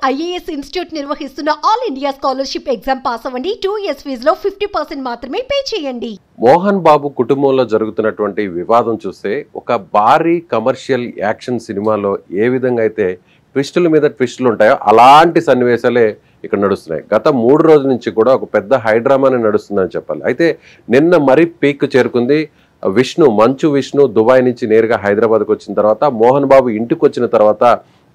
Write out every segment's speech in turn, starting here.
IAS institute నిర్వహిస్తున్న all India scholarship exam pass అవ్వండి. 2 years ఫీజులో 50% మాత్రమే పే చేయండి. మోహన్ బాబు కుటుంబంలో జరుగుతున్నటువంటి వివాదం చూస్తే ఒక భారీ కమర్షియల్ యాక్షన్ సినిమాలో ఏ విధంగా అయితే ట్విస్టుల మీద ట్విస్టులు ఉంటాయో అలాంటి సన్నివేశాలే ఇక్కడ నడుస్తున్నాయి. గత 3 రోజుల నుంచి కూడా ఒక పెద్ద హైడ్రామానే నడుస్తుందని చెప్పాలి. అయితే నిన్న మరీ పీక్ చేరుకుంది. మంచు విష్ణు దుబాయ్ నుంచి నేరుగా హైదరాబాద్కు వచ్చిన తర్వాత మోహన్ బాబు ఇంటికి వచ్చిన తర్వాత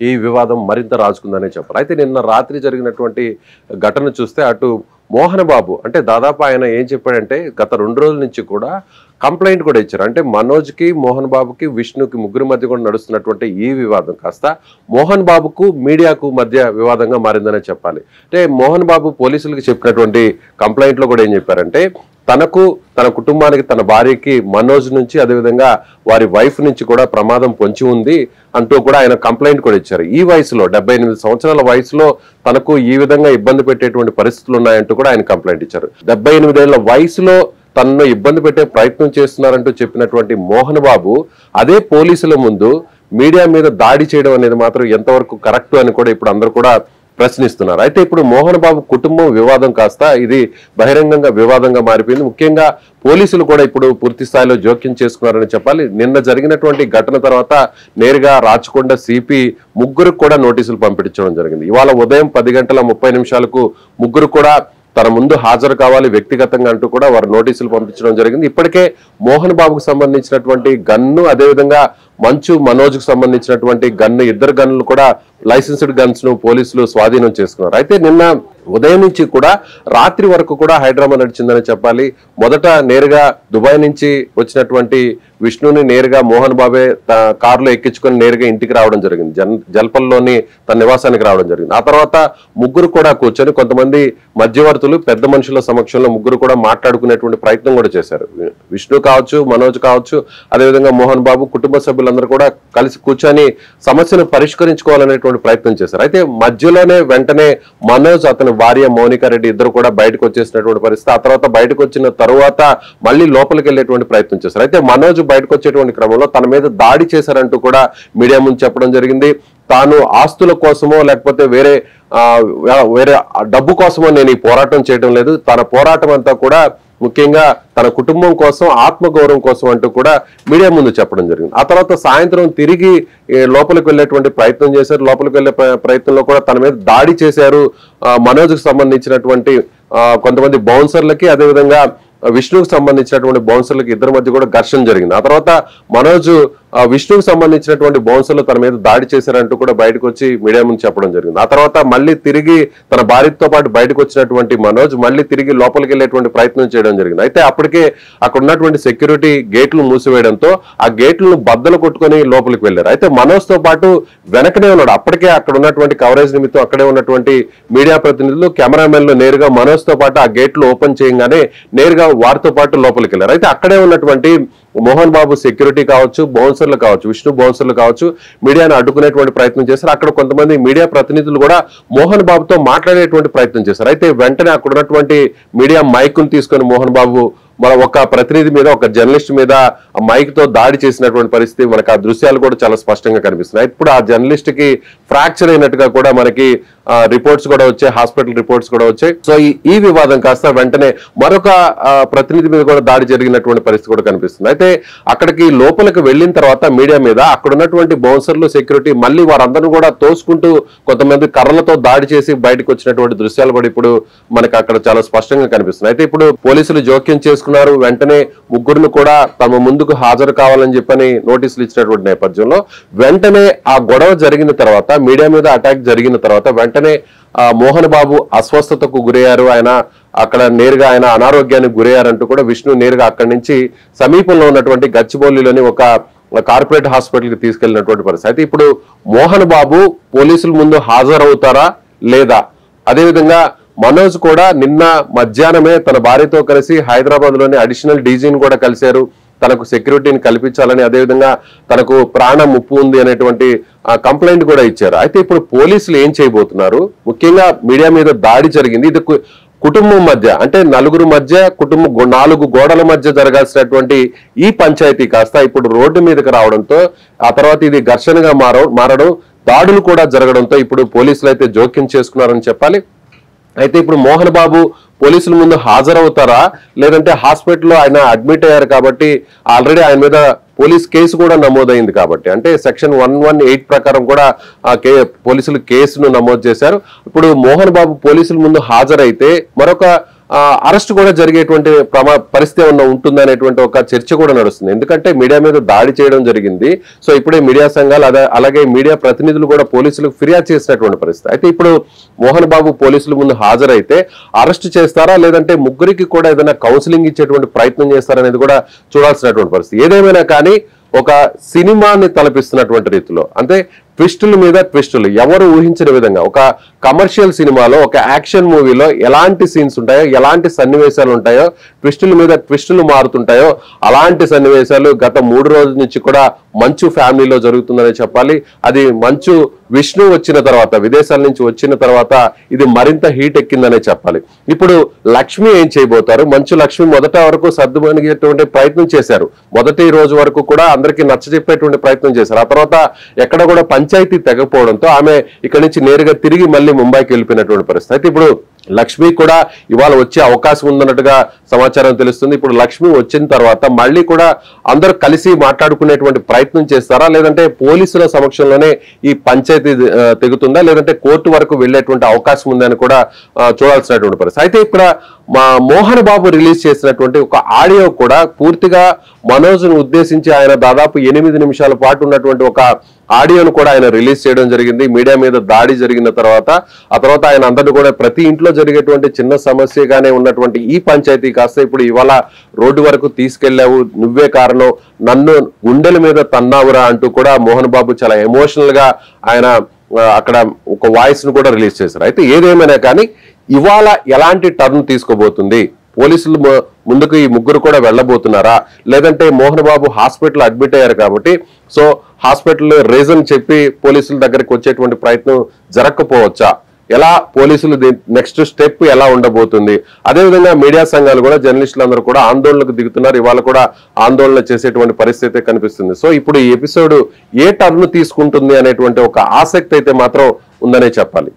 ఈ వివాదం మరింత రాజుకుందనే చెప్పాలి. అయితే నిన్న రాత్రి జరిగినటువంటి ఘటన చూస్తే అటు మోహన్ బాబు అంటే దాదాపు ఆయన ఏం చెప్పాడంటే గత 2 రోజుల నుంచి కూడా కంప్లైంట్ కూడా ఇచ్చారు. అంటే మనోజ్కి మోహన్ బాబుకి విష్ణుకి ముగ్గురు మధ్య కూడా నడుస్తున్నటువంటి ఈ వివాదం కాస్త మోహన్ బాబుకు మీడియాకు మధ్య వివాదంగా మారిందనే చెప్పాలి. అంటే మోహన్ బాబు పోలీసులకు చెప్పినటువంటి కంప్లైంట్లో కూడా ఏం చెప్పారంటే తనకు తన కుటుంబానికి తన భార్యకి మనోజ్ నుంచి అదేవిధంగా వారి వైఫ్ నుంచి కూడా ప్రమాదం పొంచి ఉంది అంటూ కూడా ఆయన కంప్లైంట్ కూడా ఇచ్చారు. ఈ వయసులో 78 సంవత్సరాల వయసులో తనకు ఈ విధంగా ఇబ్బంది పెట్టేటువంటి పరిస్థితులు ఉన్నాయంటూ కూడా ఆయన కంప్లైంట్ ఇచ్చారు. 78 ఏళ్ల వయసులో తనను ఇబ్బంది పెట్టే ప్రయత్నం చేస్తున్నారంటూ చెప్పినటువంటి మోహన్ బాబు అదే పోలీసుల ముందు మీడియా మీద దాడి చేయడం అనేది మాత్రం ఎంతవరకు కరెక్ట్ అని కూడా ఇప్పుడు అందరూ కూడా ప్రశ్నిస్తున్నారు. అయితే ఇప్పుడు మోహన్ బాబు కుటుంబం వివాదం కాస్త ఇది బహిరంగంగా వివాదంగా మారిపోయింది. ముఖ్యంగా పోలీసులు కూడా ఇప్పుడు పూర్తి స్థాయిలో జోక్యం చేసుకున్నారని చెప్పాలి. నిన్న జరిగినటువంటి ఘటన తర్వాత నేరుగా రాచకొండ సిపి ముగ్గురు కూడా నోటీసులు పంపించడం జరిగింది. ఇవాళ ఉదయం 10:30 ముగ్గురు కూడా తన ముందు హాజరు కావాలి వ్యక్తిగతంగా అంటూ కూడా వారు నోటీసులు పంపించడం జరిగింది. ఇప్పటికే మోహన్ బాబుకు సంబంధించినటువంటి గన్ను అదేవిధంగా మనోజ్కు సంబంధించినటువంటి గన్ను ఇద్దరు గన్నులు కూడా లైసెన్స్డ్ గన్స్ ను పోలీసులు స్వాధీనం చేసుకున్నారు. అయితే నిన్న ఉదయం నుంచి కూడా రాత్రి వరకు కూడా హైడ్రామా నడిచిందని చెప్పాలి. మొదట నేరుగా దుబాయ్ నుంచి వచ్చినటువంటి విష్ణుని నేరుగా మోహన్ బాబే కారులో ఎక్కించుకొని నేరుగా ఇంటికి రావడం జరిగింది. జల్పల్లోని తన నివాసానికి రావడం జరిగింది. ఆ తర్వాత ముగ్గురు కూడా కూర్చొని కొంతమంది మధ్యవర్తులు పెద్ద మనుషుల సమక్షంలో ముగ్గురు కూడా మాట్లాడుకునేటువంటి ప్రయత్నం కూడా చేశారు. విష్ణు కావచ్చు, మనోజ్ కావచ్చు, అదేవిధంగా మోహన్ బాబు కుటుంబ సభ్యులందరూ కూడా కలిసి కూర్చొని సమస్యను పరిష్కరించుకోవాలనేటువంటి ప్రయత్నం చేశారు. అయితే మధ్యలోనే వెంటనే మనోజ్ అతని భార్య మౌనికా రెడ్డి ఇద్దరు కూడా బయటకు వచ్చేసినటువంటి పరిస్థితి. ఆ తర్వాత బయటకు వచ్చిన తరువాత మళ్ళీ లోపలికి వెళ్ళేటువంటి ప్రయత్నం చేశారు. అయితే మనోజ్ బయటకు వచ్చేటువంటి క్రమంలో తన మీద దాడి చేశారంటూ కూడా మీడియా ముందు చెప్పడం జరిగింది. తాను ఆస్తుల కోసమో లేకపోతే వేరే డబ్బు కోసమో నేను ఈ పోరాటం చేయడం లేదు, తన పోరాటం అంతా కూడా ముఖ్యంగా తన కుటుంబం కోసం ఆత్మగౌరవం కోసం అంటూ కూడా మీడియా ముందు చెప్పడం జరిగింది. ఆ తర్వాత సాయంత్రం తిరిగి లోపలికి వెళ్ళేటువంటి ప్రయత్నం చేశారు. లోపలికి వెళ్ళే ప్రయత్నంలో కూడా తన మీద దాడి చేశారు. మనోజ్కి సంబంధించినటువంటి కొంతమంది బౌన్సర్లకి అదేవిధంగా విష్ణుకు సంబంధించినటువంటి బౌన్సర్లకి ఇద్దరి మధ్య కూడా ఘర్షణ జరిగింది. ఆ తర్వాత మనోజ్ విష్ణుకు సంబంధించినటువంటి బౌన్సర్లు తన మీద దాడి చేశారంటూ కూడా బయటకు వచ్చి మీడియా ముందు చెప్పడం జరిగింది. ఆ తర్వాత మళ్ళీ తిరిగి తన భార్యతో పాటు బయటకు వచ్చినటువంటి మనోజ్ మళ్ళీ తిరిగి లోపలికి వెళ్ళేటువంటి ప్రయత్నం చేయడం జరిగింది. అయితే అప్పటికే అక్కడ ఉన్నటువంటి సెక్యూరిటీ గేట్లు మూసివేయడంతో ఆ గేట్లను బద్దలు కొట్టుకొని లోపలికి వెళ్ళారు. అయితే మనోజ్ తో పాటు వెనకనే ఉన్నాడు. అప్పటికే అక్కడ ఉన్నటువంటి కవరేజ్ నిమిత్తం అక్కడే ఉన్నటువంటి మీడియా ప్రతినిధులు కెమెరామెన్లు నేరుగా మనోజ్ తో పాటు ఆ గేట్లు ఓపెన్ చేయగానే నేరుగా వారితో పాటు లోపలికి వెళ్ళారు. అయితే అక్కడే ఉన్నటువంటి మోహన్ బాబు సెక్యూరిటీ కావచ్చు, బౌన్సర్లు కావచ్చు, విష్ణు బౌన్సర్లు కావచ్చు మీడియాను అడ్డుకునేటువంటి ప్రయత్నం చేశారు. అక్కడ కొంతమంది మీడియా ప్రతినిధులు కూడా మోహన్ బాబుతో మాట్లాడేటువంటి ప్రయత్నం చేశారు. అయితే వెంటనే అక్కడ ఉన్నటువంటి మీడియా మైకును తీసుకొని మోహన్ బాబు ఒక ప్రతినిధి మీద ఒక జర్నలిస్ట్ మీద మైక్ తో దాడి చేసినటువంటి పరిస్థితి మనకు ఆ దృశ్యాలు కూడా చాలా స్పష్టంగా కనిపిస్తున్నాయి. ఇప్పుడు ఆ జర్నలిస్ట్ కి ఫ్రాక్చర్ అయినట్టుగా కూడా మనకి రిపోర్ట్స్ కూడా వచ్చాయి, హాస్పిటల్ రిపోర్ట్స్ కూడా వచ్చాయి. సో ఈ వివాదం కాస్త వెంటనే మరొక ప్రతినిధి మీద కూడా దాడి జరిగినటువంటి పరిస్థితి కూడా కనిపిస్తుంది. అయితే అక్కడికి లోపలికి వెళ్ళిన తర్వాత మీడియా మీద అక్కడ ఉన్నటువంటి బౌన్సర్లు సెక్యూరిటీ మళ్ళీ వారందరూ కూడా తోసుకుంటూ కొంతమంది కర్రలతో దాడి చేసి బయటకు వచ్చినటువంటి దృశ్యాలు కూడా ఇప్పుడు మనకి అక్కడ చాలా స్పష్టంగా కనిపిస్తున్నాయి. అయితే ఇప్పుడు పోలీసులు జోక్యం చేసుకున్నారు. వెంటనే ముగ్గురును కూడా తమ ముందుకు హాజరు కావాలని చెప్పని నోటీసులు ఇచ్చినటువంటి నేపథ్యంలో వెంటనే ఆ గొడవ జరిగిన తర్వాత మీడియా మీద అటాక్ జరిగిన తర్వాత వెంటనే మోహన్ బాబు అస్వస్థతకు గురయ్యారు. ఆయన అక్కడ నేరుగా ఆయన అనారోగ్యానికి గురయ్యారంటూ కూడా విష్ణు నేరుగా అక్కడి నుంచి సమీపంలో ఉన్నటువంటి గచ్చిబౌలిలోని ఒక కార్పొరేట్ హాస్పిటల్ కి తీసుకెళ్లినటువంటి పరిస్థితి. అయితే ఇప్పుడు మోహన్ బాబు పోలీసుల ముందు హాజరవుతారా లేదా? అదేవిధంగా మనోజ్ కూడా నిన్న మధ్యాహ్నమే తన భార్యతో కలిసి హైదరాబాద్ లోని అడిషనల్ డీజీని కూడా కలిశారు. తనకు సెక్యూరిటీని కల్పించాలని అదేవిధంగా తనకు ప్రాణ ముప్పు ఉంది అనేటువంటి కంప్లైంట్ కూడా ఇచ్చారు. అయితే ఇప్పుడు పోలీసులు ఏం చేయబోతున్నారు? ముఖ్యంగా మీడియా మీద దాడి జరిగింది. ఇది కుటుంబం మధ్య అంటే నలుగురు మధ్య కుటుంబం 4 గోడల మధ్య జరగాల్సినటువంటి ఈ పంచాయతీ కాస్త ఇప్పుడు రోడ్డు మీదకి రావడంతో ఆ తర్వాత ఇది ఘర్షణగా మారడం దాడులు కూడా జరగడంతో ఇప్పుడు పోలీసులు అయితే జోక్యం చేసుకున్నారని చెప్పాలి. అయితే ఇప్పుడు మోహన్ బాబు పోలీసుల ముందు హాజరవుతారా, లేదంటే హాస్పిటల్లో ఆయన అడ్మిట్ అయ్యారు కాబట్టి ఆల్రెడీ ఆయన మీద పోలీస్ కేసు కూడా నమోదైంది కాబట్టి, అంటే సెక్షన్ 118 ప్రకారం కూడా పోలీసులు కేసును నమోదు చేశారు. ఇప్పుడు మోహన్ బాబు పోలీసుల ముందు హాజరైతే మరొక అరెస్ట్ కూడా జరిగేటువంటి పరిస్థితి ఏమన్నా ఉంటుందనేటువంటి ఒక చర్చ కూడా నడుస్తుంది. ఎందుకంటే మీడియా మీద దాడి చేయడం జరిగింది. సో ఇప్పుడే మీడియా సంఘాలు అలాగే మీడియా ప్రతినిధులు కూడా పోలీసులకు ఫిర్యాదు చేసినటువంటి పరిస్థితి. అయితే ఇప్పుడు మోహన్ బాబు పోలీసుల ముందు హాజరైతే అరెస్ట్ చేస్తారా, లేదంటే ముగ్గురికి కూడా ఏదైనా కౌన్సిలింగ్ ఇచ్చేటువంటి ప్రయత్నం చేస్తారనేది కూడా చూడాల్సినటువంటి పరిస్థితి. ఏదేమైనా కానీ ఒక సినిమాని తలపిస్తున్నటువంటి రీతిలో, అంటే ట్విస్టుల మీద ట్విస్టులు ఎవరు ఊహించిన విధంగా ఒక కమర్షియల్ సినిమాలో, ఒక యాక్షన్ మూవీలో ఎలాంటి సీన్స్ ఉంటాయో, ఎలాంటి సన్నివేశాలు ఉంటాయో, ట్విస్టుల మీద ట్విస్టులు మారుతుంటాయో అలాంటి సన్నివేశాలు గత 3 రోజుల నుంచి కూడా మంచు ఫ్యామిలీలో జరుగుతుందని చెప్పాలి. అది మంచు విష్ణు వచ్చిన తర్వాత, విదేశాల నుంచి వచ్చిన తర్వాత ఇది మరింత హీట్ ఎక్కిందనే చెప్పాలి. ఇప్పుడు లక్ష్మి ఏం చేయబోతారు? మంచు లక్ష్మి మొదట వరకు సర్దుమణిగేటువంటి ప్రయత్నం చేశారు. మొదటి రోజు వరకు కూడా అందరికీ నచ్చజెప్పేటువంటి ప్రయత్నం చేశారు. ఆ తర్వాత ఎక్కడ కూడా పంచాయతీ తెగపోవడంతో ఆమె ఇక్కడి నుంచి నేరుగా తిరిగి మళ్ళీ ముంబైకి వెళ్ళిపోయినటువంటి పరిస్థితి. అయితే ఇప్పుడు లక్ష్మి కూడా ఇవాళ వచ్చే అవకాశం ఉందన్నట్టుగా సమాచారం తెలుస్తుంది. ఇప్పుడు లక్ష్మి వచ్చిన తర్వాత మళ్ళీ కూడా అందరూ కలిసి మాట్లాడుకునేటువంటి ప్రయత్నం చేస్తారా, లేదంటే పోలీసుల సమక్షంలోనే ఈ పంచాయతీ తెగుతుందా, లేదంటే కోర్టు వరకు వెళ్లేటువంటి అవకాశం ఉందని కూడా చూడాల్సినటువంటి పరిస్థితి. అయితే ఇక్కడ మా మోహన్ బాబు రిలీజ్ చేసినటువంటి ఒక ఆడియో కూడా పూర్తిగా మనోజ్ను ఉద్దేశించి ఆయన దాదాపు 8 నిమిషాల పాటు ఉన్నటువంటి ఒక ఆడియోను కూడా ఆయన రిలీజ్ చేయడం జరిగింది. మీడియా మీద దాడి జరిగిన తర్వాత ఆ తర్వాత ఆయన అందరినీ కూడా ప్రతి ఇంట్లో జరిగేటువంటి చిన్న సమస్యగానే ఉన్నటువంటి ఈ పంచాయతీ కాస్త ఇప్పుడు ఇవాళ రోడ్డు వరకు తీసుకెళ్లావు, నువ్వే కారణం, నన్ను గుండెల మీద తన్నావురా అంటూ కూడా మోహన్ బాబు చాలా ఎమోషనల్ గా ఆయన అక్కడ ఒక వాయిస్ ను కూడా రిలీజ్ చేశారు. అయితే ఏదేమైనా కానీ ఇవాళ ఎలాంటి టర్న్ తీసుకోబోతుంది, పోలీసులు ముందుకు ఈ ముగ్గురు కూడా వెళ్ళబోతున్నారా, లేదంటే మోహన్ బాబు హాస్పిటల్ అడ్మిట్ అయ్యారు కాబట్టి సో హాస్పిటల్ రీజన్ చెప్పి పోలీసుల దగ్గరికి వచ్చేటువంటి ప్రయత్నం జరగకపోవచ్చా, ఎలా పోలీసులు నెక్స్ట్ స్టెప్ ఎలా ఉండబోతుంది? అదేవిధంగా మీడియా సంఘాలు కూడా, జర్నలిస్టులు అందరూ కూడా ఆందోళనకు దిగుతున్నారు. ఇవాళ కూడా ఆందోళన చేసేటువంటి పరిస్థితి కనిపిస్తుంది. సో ఇప్పుడు ఈ ఎపిసోడ్ ఏ టర్న్ తీసుకుంటుంది అనేటువంటి ఒక ఆసక్తి అయితే మాత్రం ఉందనే చెప్పాలి.